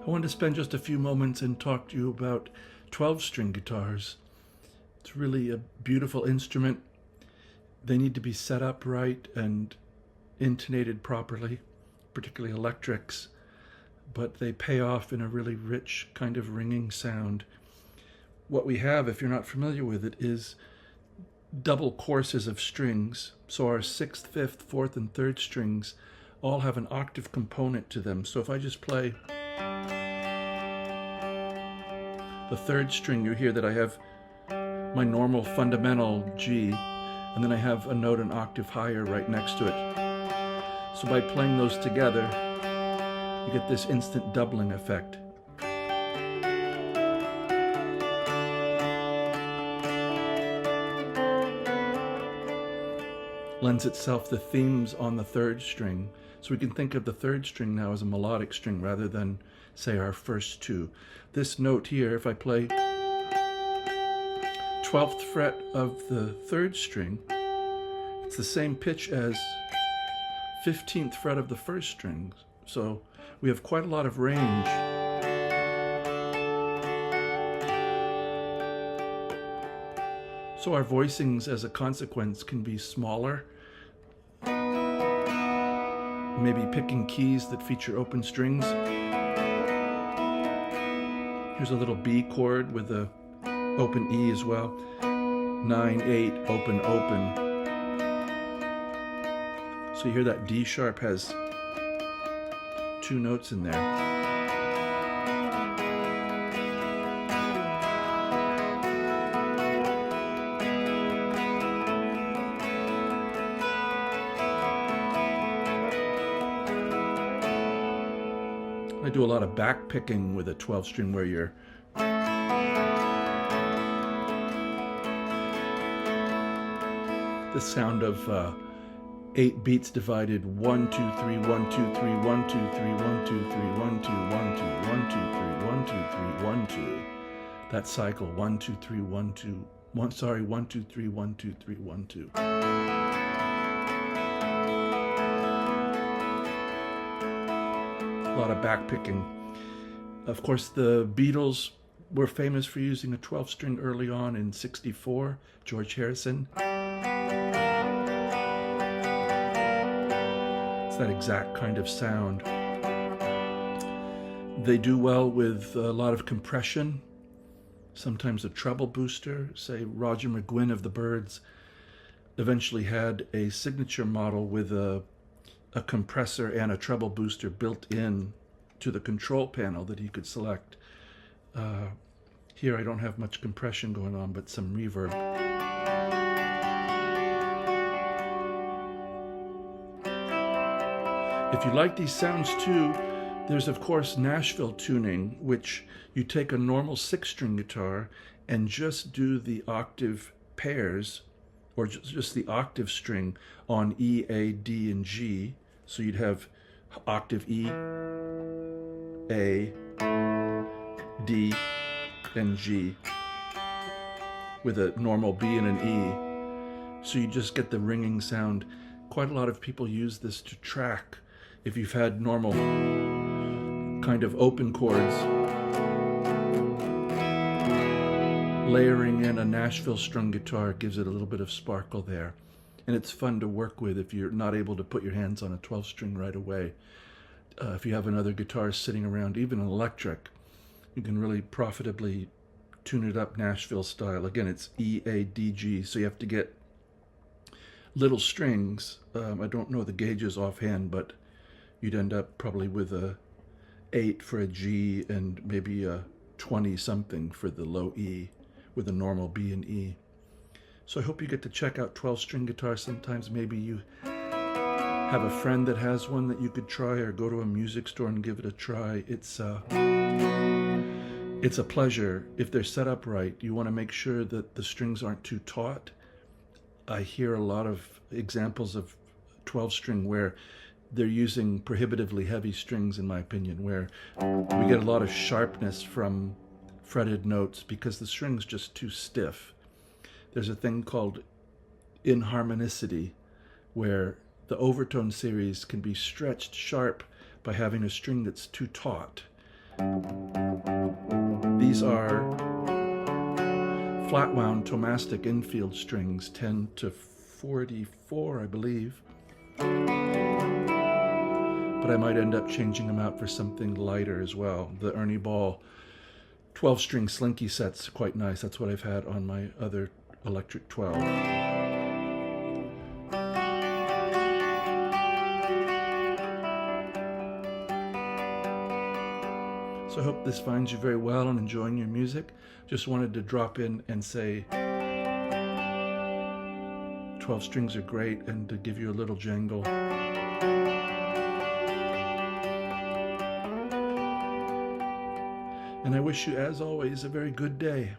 I wanted to spend just a few moments and talk to you about 12-string guitars. It's really a beautiful instrument. They need to be set up right and intonated properly, particularly electrics, but they pay off in a really rich kind of ringing sound. What we have, if you're not familiar with it, is double courses of strings. So our 6th, 5th, 4th, and 3rd strings all have an octave component to them. So if I just play the 3rd string, you hear that I have my normal fundamental G, and then I have a note an octave higher right next to it. So by playing those together, you get this instant doubling effect. Lends itself to themes on the 3rd string. So we can think of the 3rd string now as a melodic string rather than, say, our first two. This note here, if I play 12th fret of the 3rd string, it's the same pitch as 15th fret of the 1st string. So we have quite a lot of range. So our voicings as a consequence can be smaller, maybe picking keys that feature open strings. Here's a little B chord with a open E as well. 9, 8, open, open. So you hear that D sharp has 2 notes in there. I do a lot of back picking with a 12 string where you're the sound of 8 beats divided 1 2 3 1 2 3 1 2 3 1 2 3 1 2 1 2 1 2 3 1 2 3 1 2. That cycle 1 2 3 1 2 1 sorry 1 2 3 1 2 3 1 2. A lot of back picking. Of course, the Beatles were famous for using a 12 string early on in '64. George Harrison. It's that exact kind of sound. They do well with a lot of compression, sometimes a treble booster. Say Roger McGuinn of the Byrds eventually had a signature model with a compressor and a treble booster built in to the control panel that he could select. Here I don't have much compression going on, but some reverb. If you like these sounds too, there's of course Nashville tuning, which you take a normal 6-string guitar and just do the octave pairs, or just the octave string on E, A, D, and G. So you'd have octave E, A, D, and G with a normal B and an E. So you just get the ringing sound. Quite a lot of people use this to track. If you've had normal kind of open chords, layering in a Nashville strung guitar gives it a little bit of sparkle there. And it's fun to work with if you're not able to put your hands on a 12 string right away. If you have another guitar sitting around, even an electric, you can really profitably tune it up Nashville style. Again, it's E, A, D, G, so you have to get little strings. I don't know the gauges offhand, but you'd end up probably with a 8 for a G and maybe a 20 something for the low E with a normal B and E. So I hope you get to check out 12-string guitars sometimes. Maybe you have a friend that has one that you could try, or go to a music store and give it a try. It's a pleasure if they're set up right. You want to make sure that the strings aren't too taut. I hear a lot of examples of 12-string where they're using prohibitively heavy strings, in my opinion, where we get a lot of sharpness from fretted notes because the string's just too stiff. There's a thing called inharmonicity, where the overtone series can be stretched sharp by having a string that's too taut. These are flat wound Tomastic infield strings, 10 to 44, I believe. But I might end up changing them out for something lighter as well. The Ernie Ball 12-string slinky set's quite nice. That's what I've had on my other electric 12. So I hope this finds you very well and enjoying your music. Just wanted to drop in and say 12 strings are great, and to give you a little jangle. And I wish you, as always, a very good day.